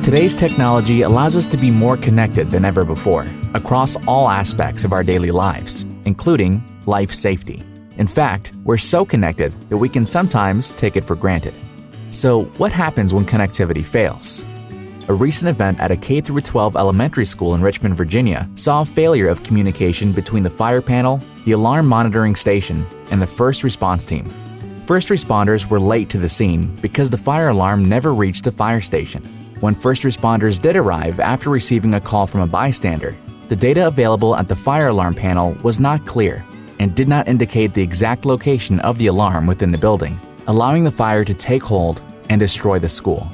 Today's technology allows us to be more connected than ever before, across all aspects of our daily lives, including life safety. In fact, we're so connected that we can sometimes take it for granted. So, what happens when connectivity fails? A recent event at a K-12 elementary school in Richmond, Virginia, saw a failure of communication between the fire panel, the alarm monitoring station, and the first response team. First responders were late to the scene because the fire alarm never reached the fire station. When first responders did arrive after receiving a call from a bystander, the data available at the fire alarm panel was not clear and did not indicate the exact location of the alarm within the building, allowing the fire to take hold and destroy the school.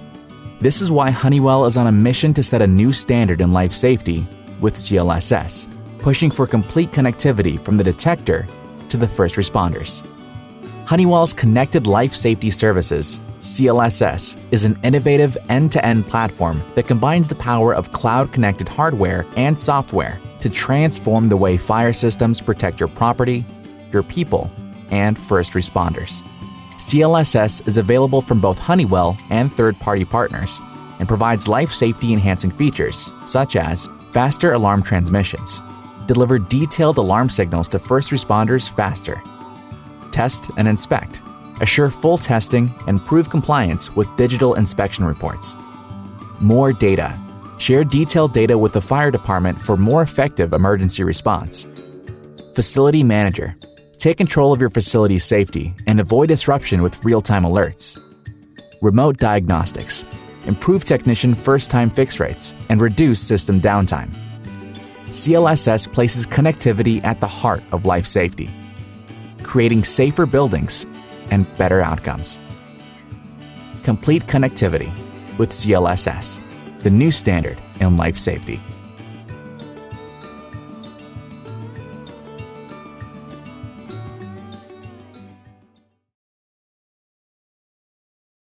This is why Honeywell is on a mission to set a new standard in life safety with CLSS, pushing for complete connectivity from the detector to the first responders. Honeywell's Connected Life Safety Services, CLSS, is an innovative end-to-end platform that combines the power of cloud-connected hardware and software to transform the way fire systems protect your property, your people, and first responders. CLSS is available from both Honeywell and third-party partners and provides life safety enhancing features such as faster alarm transmissions, deliver detailed alarm signals to first responders faster, test and inspect, assure full testing, and prove compliance with digital inspection reports. More data. Share detailed data with the fire department for more effective emergency response. Facility manager. Take control of your facility's safety and avoid disruption with real-time alerts. Remote diagnostics. Improve technician first-time fix rates and reduce system downtime. CLSS places connectivity at the heart of life safety, creating safer buildings and better outcomes. Complete connectivity with CLSS, the new standard in life safety.